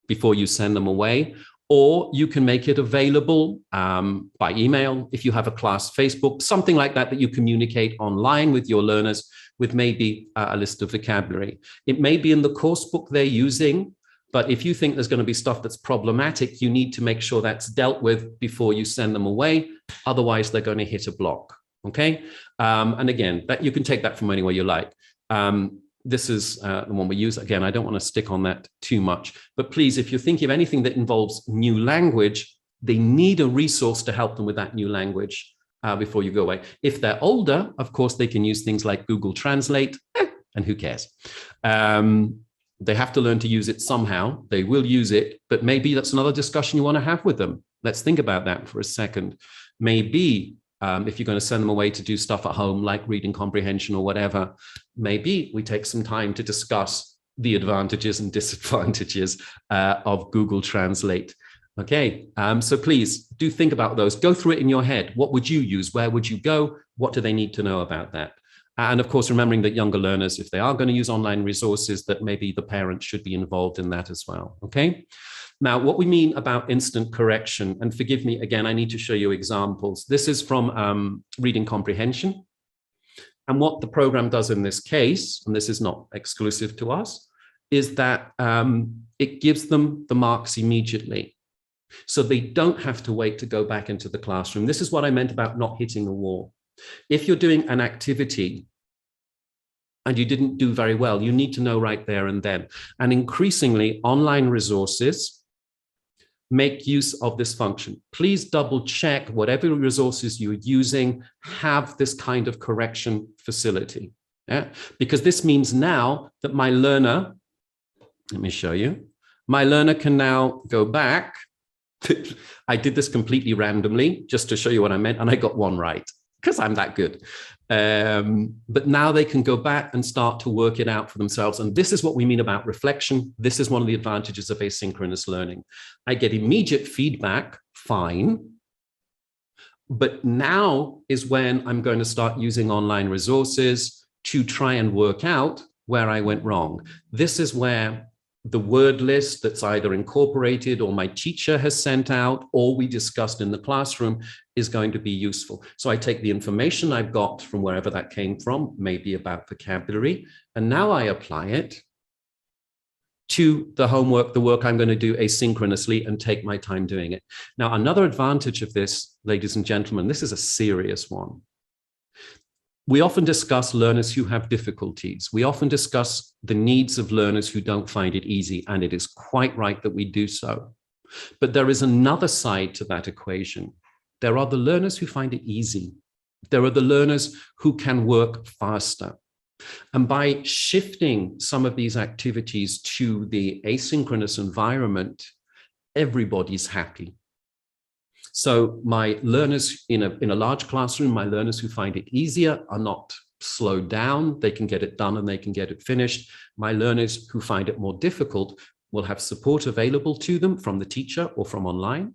Speaker 3: before you send them away, or you can make it available by email. If you have a class Facebook, something like that, that you communicate online with your learners with maybe a list of vocabulary. It may be in the course book they're using, but if you think there's going to be stuff that's problematic, you need to make sure that's dealt with before you send them away. Otherwise, they're going to hit a block, okay? And again, that you can take that from anywhere you like. This is the one we use. Again, I don't want to stick on that too much. But please, if you're thinking of anything that involves new language, they need a resource to help them with that new language before you go away. If they're older, of course, they can use things like Google Translate, and who cares? They have to learn to use it somehow. They will use it, but maybe that's another discussion you want to have with them. Let's think about that for a second. Maybe if you're going to send them away to do stuff at home, like reading comprehension or whatever, maybe we take some time to discuss the advantages and disadvantages of Google Translate. Okay, so please do think about those. Go through it in your head. What would you use? Where would you go? What do they need to know about that? And of course, remembering that younger learners, if they are going to use online resources, that maybe the parents should be involved in that as well, okay? Now, what we mean about instant correction, and forgive me, again, I need to show you examples. This is from reading comprehension. And what the program does in this case, and this is not exclusive to us, is that it gives them the marks immediately. So they don't have to wait to go back into the classroom. This is what I meant about not hitting a wall. If you're doing an activity and you didn't do very well, you need to know right there and then. And increasingly, online resources make use of this function. Please double check whatever resources you're using have this kind of correction facility. Yeah? Because this means now that my learner, let me show you, my learner can now go back. I did this completely randomly just to show you what I meant, and I got one right, because I'm that good. But now they can go back and start to work it out for themselves. And this is what we mean about reflection. This is one of the advantages of asynchronous learning. I get immediate feedback, fine. But now is when I'm going to start using online resources to try and work out where I went wrong. This is where the word list that's either incorporated or my teacher has sent out or we discussed in the classroom is going to be useful. So I take the information I've got from wherever that came from, maybe about vocabulary, and now I apply it to the homework, the work I'm going to do asynchronously and take my time doing it. Now, another advantage of this, ladies and gentlemen, this is a serious one. We often discuss learners who have difficulties. We often discuss the needs of learners who don't find it easy, and it is quite right that we do so. But there is another side to that equation. There are the learners who find it easy. There are the learners who can work faster. And by shifting some of these activities to the asynchronous environment, everybody's happy. So my learners in a large classroom, my learners who find it easier are not slowed down. They can get it done and they can get it finished. My learners who find it more difficult will have support available to them from the teacher or from online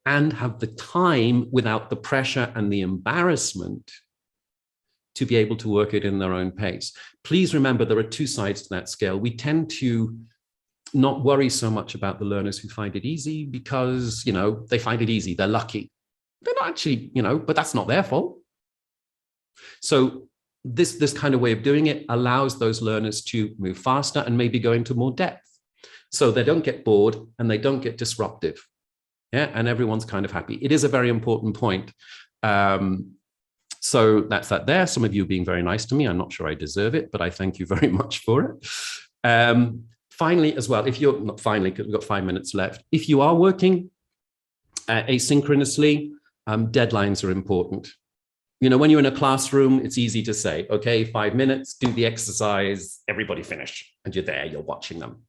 Speaker 3: and have the time without the pressure and the embarrassment to be able to work it in their own pace. Please remember there are two sides to that scale. We tend to not worry so much about the learners who find it easy because, you know, they find it easy, they're lucky. They're not actually, you know, but that's not their fault. So this kind of way of doing it allows those learners to move faster and maybe go into more depth. So they don't get bored and they don't get disruptive. Yeah, and everyone's kind of happy. It is a very important point. So that's that there. Some of you being very nice to me. I'm not sure I deserve it, but I thank you very much for it. Finally, as well, if you're not finally, because we've got 5 minutes left, if you are working asynchronously, deadlines are important. You know, when you're in a classroom, it's easy to say, okay, 5 minutes, do the exercise, everybody finish, and you're there, you're watching them.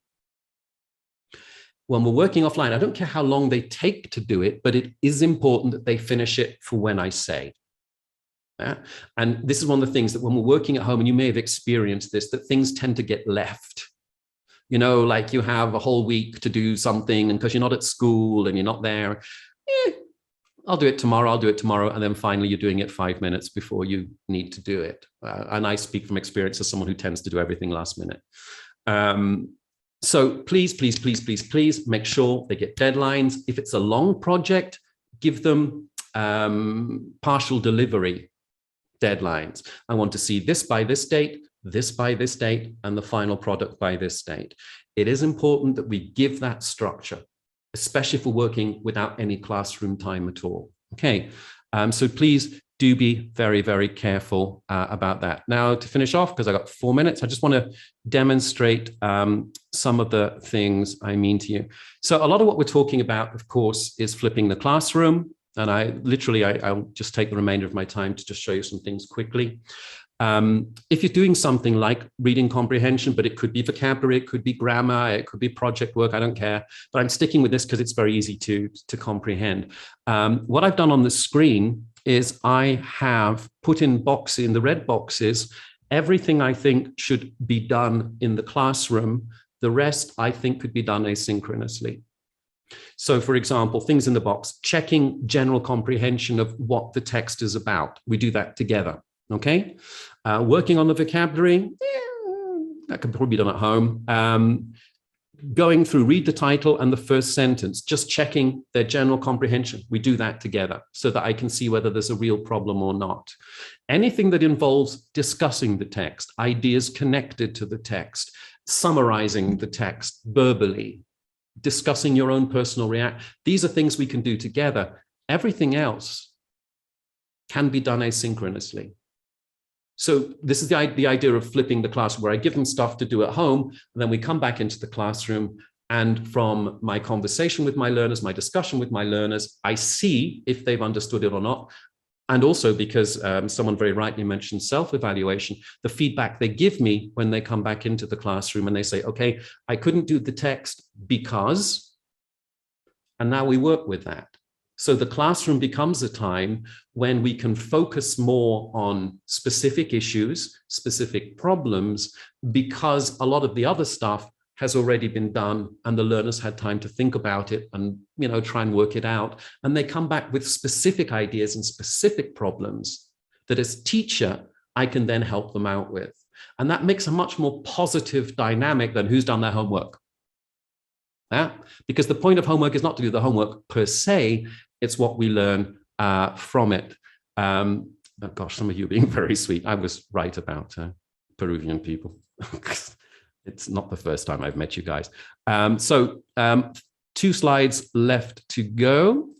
Speaker 3: When we're working offline, I don't care how long they take to do it, but it is important that they finish it for when I say. Yeah? And this is one of the things that when we're working at home, and you may have experienced this, that things tend to get left. You know, like you have a whole week to do something, and because you're not at school and you're not there, I'll do it tomorrow. And then finally you're doing it 5 minutes before you need to do it. And I speak from experience as someone who tends to do everything last minute. So please make sure they get deadlines. If it's a long project, give them partial delivery deadlines. I want to see this by this date, this by this date, and the final product by this date. It is important that we give that structure, especially if we're working without any classroom time at all. Okay, so please do be very, very careful about that. Now, to finish off, because I got 4 minutes, I just want to demonstrate some of the things I mean to you. So a lot of what we're talking about, of course, is flipping the classroom. And I'll just take the remainder of my time to just show you some things quickly. If you're doing something like reading comprehension, but it could be vocabulary, it could be grammar, it could be project work, I don't care. But I'm sticking with this because it's very easy to comprehend. What I've done on the screen is I have put in boxes, in the red boxes, everything I think should be done in the classroom. The rest I think could be done asynchronously. So, for example, things in the box, checking general comprehension of what the text is about. We do that together, okay? Working on the vocabulary, that can probably be done at home. Going through, read the title and the first sentence, just checking their general comprehension. We do that together so that I can see whether there's a real problem or not. Anything that involves discussing the text, ideas connected to the text, summarizing the text verbally, discussing your own personal reaction. These are things we can do together. Everything else can be done asynchronously. So this is the idea of flipping the classroom, where I give them stuff to do at home, and then we come back into the classroom, and from my conversation with my learners, my discussion with my learners, I see if they've understood it or not. And also because someone very rightly mentioned self-evaluation, the feedback they give me when they come back into the classroom and they say, okay, I couldn't do the text because, and now we work with that. So the classroom becomes a time when we can focus more on specific issues, specific problems, because a lot of the other stuff has already been done and the learners had time to think about it and, you know, try and work it out. And they come back with specific ideas and specific problems that as teacher, I can then help them out with. And that makes a much more positive dynamic than who's done their homework. Yeah? Because the point of homework is not to do the homework per se, it's what we learn from it. Oh gosh, some of you being very sweet. I was right about Peruvian people. It's not the first time I've met you guys. So 2 slides left to go.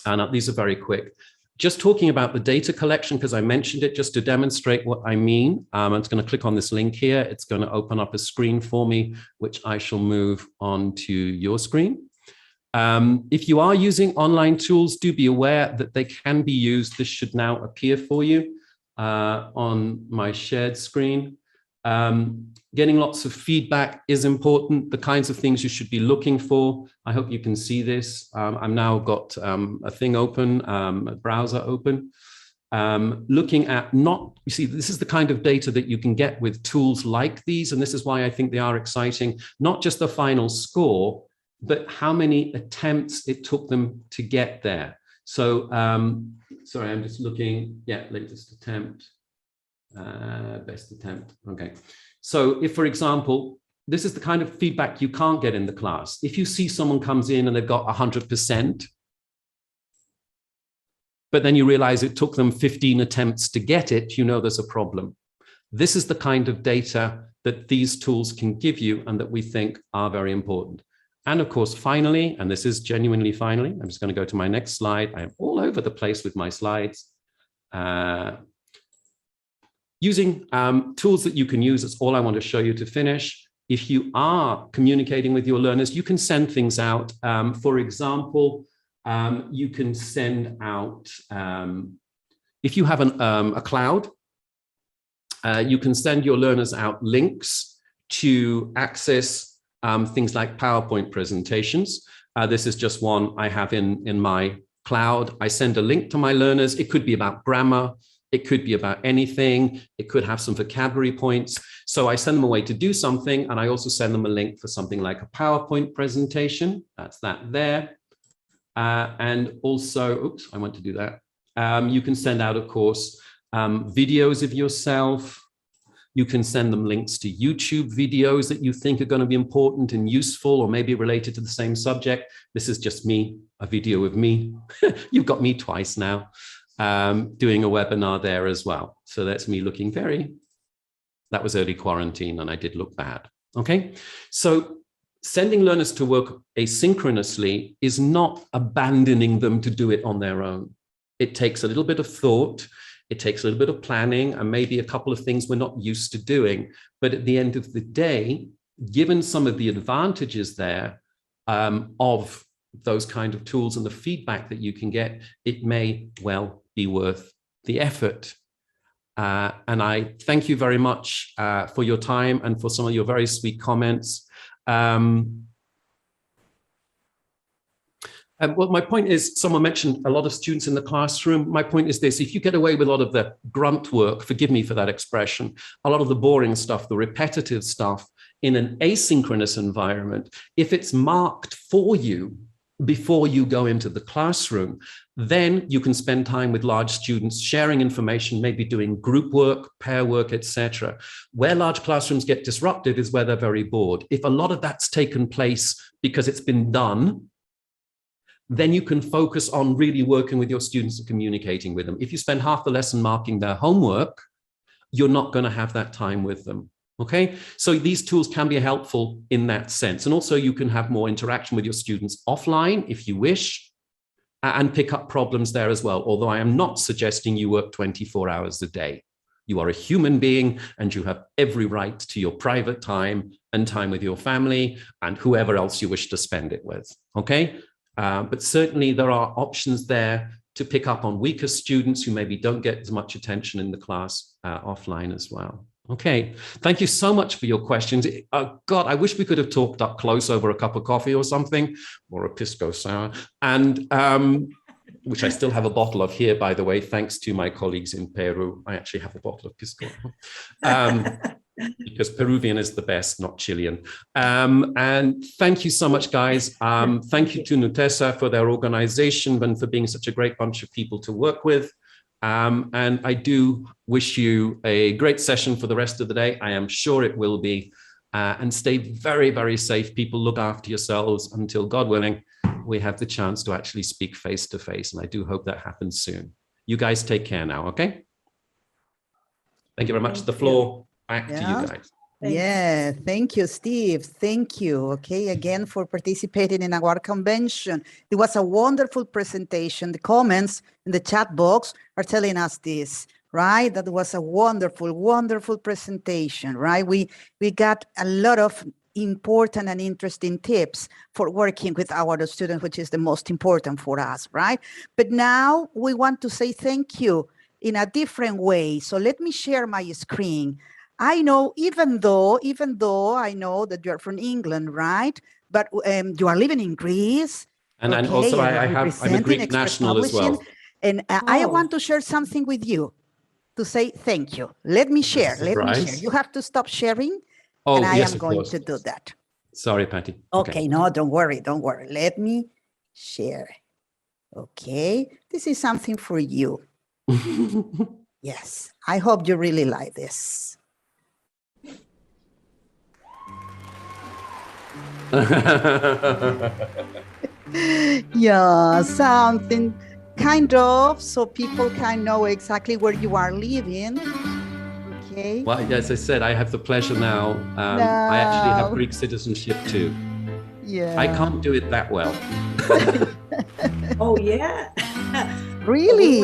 Speaker 3: And these are very quick. Just talking about the data collection, because I mentioned it, just to demonstrate what I mean. I'm just going to click on this link here. It's going to open up a screen for me, which I shall move on to your screen. If you are using online tools, do be aware that they can be used. This should now appear for you on my shared screen. Getting lots of feedback is important, the kinds of things you should be looking for. I hope you can see this. I've now got a thing open, a browser open. Looking at you see, this is the kind of data that you can get with tools like these, and this is why I think they are exciting, not just the final score, but how many attempts it took them to get there. So, sorry, I'm just looking, yeah, latest attempt. Best attempt. Okay. So if, for example, this is the kind of feedback you can't get in the class. If you see someone comes in and they've got 100%, but then you realize it took them 15 attempts to get it, you know there's a problem. This is the kind of data that these tools can give you and that we think are very important. And of course, finally, and this is genuinely finally, I'm just going to go to my next slide. I am all over the place with my slides. Using tools that you can use, that's all I want to show you to finish. If you are communicating with your learners, you can send things out. For example, you can send out, if you have a cloud, you can send your learners out links to access things like PowerPoint presentations. This is just one I have in my cloud. I send a link to my learners. It could be about grammar. It could be about anything. It could have some vocabulary points. So I send them away to do something, and I also send them a link for something like a PowerPoint presentation. That's that there. And also, oops, I want to do that. You can send out, of course, videos of yourself. You can send them links to YouTube videos that you think are going to be important and useful, or maybe related to the same subject. This is just me, a video of me. You've got me twice now. Doing a webinar there as well. So that's me looking that was early quarantine and I did look bad. Okay, so sending learners to work asynchronously is not abandoning them to do it on their own. It takes a little bit of thought, it takes a little bit of planning, and maybe a couple of things we're not used to doing. But at the end of the day, given some of the advantages there of those kind of tools and the feedback that you can get, it may well be worth the effort. And I thank you very much for your time and for some of your very sweet comments. Well, my point is, someone mentioned a lot of students in the classroom. My point is this: if you get away with a lot of the grunt work, forgive me for that expression, a lot of the boring stuff, the repetitive stuff in an asynchronous environment, if it's marked for you before you go into the classroom, then you can spend time with large students, sharing information, maybe doing group work, pair work, etc. Where large classrooms get disrupted is where they're very bored. If a lot of that's taken place because it's been done, then you can focus on really working with your students and communicating with them. If you spend half the lesson marking their homework, you're not going to have that time with them. Okay, so these tools can be helpful in that sense. And also you can have more interaction with your students offline if you wish, and pick up problems there as well. Although I am not suggesting you work 24 hours a day. You are a human being and you have every right to your private time and time with your family and whoever else you wish to spend it with. Okay, but certainly there are options there to pick up on weaker students who maybe don't get as much attention in the class offline as well. Okay, thank you so much for your questions. God, I wish we could have talked up close over a cup of coffee or something, or a pisco sour, and which I still have a bottle of here, by the way, thanks to my colleagues in Peru. I actually have a bottle of pisco. Because Peruvian is the best, not Chilean. And thank you so much, guys. Thank you to Nutesa for their organization and for being such a great bunch of people to work with. And I do wish you a great session for the rest of the day. I am sure it will be. and stay very, very safe. People, look after yourselves until, God willing, we have the chance to actually speak face to face. And I do hope that happens soon. You guys take care now, okay? Thank you very much. The floor back to you guys.
Speaker 2: Yeah, thank you, Steve. Thank you, okay, again for participating in our convention. It was a wonderful presentation. The comments in the chat box are telling us this, right? That was a wonderful, wonderful presentation, right? We got a lot of important and interesting tips for working with our students, which is the most important for us, right? But now we want to say thank you in a different way. So let me share my screen. I know, even though I know that you're from England, right? But you are living in Greece.
Speaker 3: And
Speaker 2: okay,
Speaker 3: also I'm a Greek national as well.
Speaker 2: And I want to share something with you to say thank you. Let me share, let me share. You have to stop sharing, and I am going to do that.
Speaker 3: Sorry, Patty.
Speaker 2: Okay, no, don't worry, don't worry. Let me share. Okay, this is something for you. Yes, I hope you really like this. Yeah, something kind of, so people can know exactly where you are living. Okay.
Speaker 3: Well, as I said, I have the pleasure now. I actually have Greek citizenship too.
Speaker 2: Yeah.
Speaker 3: I can't do it that well.
Speaker 1: Oh, yeah.
Speaker 2: Really?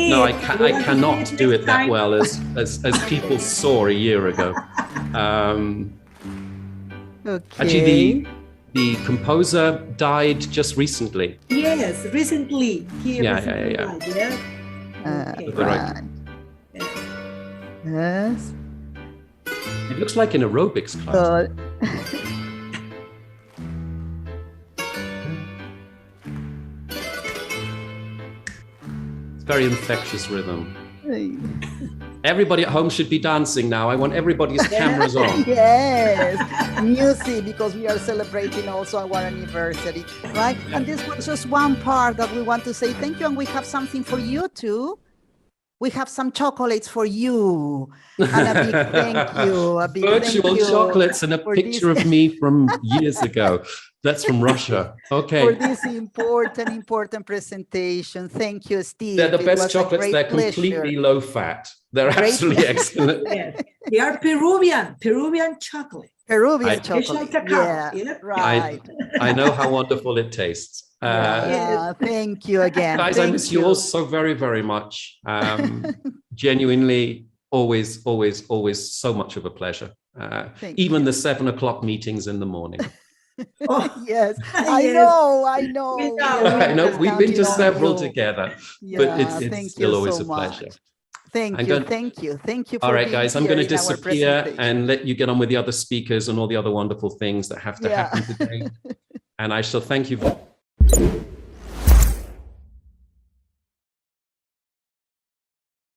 Speaker 3: No, I cannot do it that well as people saw a year ago.
Speaker 2: Okay.
Speaker 3: Actually, the composer died just recently.
Speaker 1: Yes, recently.
Speaker 3: Yeah.
Speaker 2: Okay. Right. Yes.
Speaker 3: It looks like an aerobics class. It's very infectious rhythm. Everybody at home should be dancing now. I want everybody's cameras on.
Speaker 2: Yes, music, because we are celebrating also our anniversary, right? And this was just one part that we want to say thank you, and we have something for you too. We have some chocolates for you, and a big thank you. A big
Speaker 3: Virtual
Speaker 2: thank you
Speaker 3: chocolates and a picture of me from years ago. That's from Russia. Okay.
Speaker 2: For this important presentation. Thank you, Steve.
Speaker 3: They're the best chocolates. They're completely low fat. They're absolutely excellent.
Speaker 1: Yes. They are Peruvian chocolate.
Speaker 2: Peruvian chocolate. Yeah, right.
Speaker 3: I know how wonderful it tastes.
Speaker 2: Thank you again.
Speaker 3: Guys, I miss you all so very, very much. Genuinely, always so much of a pleasure. Even the 7 o'clock meetings in the morning.
Speaker 2: Oh, yes, I know.
Speaker 3: I know. We've been to several together, but it's still always a pleasure.
Speaker 2: Thank you. For
Speaker 3: all right, guys, I'm going to disappear and let you get on with the other speakers and all the other wonderful things that have to happen today. And I shall thank you.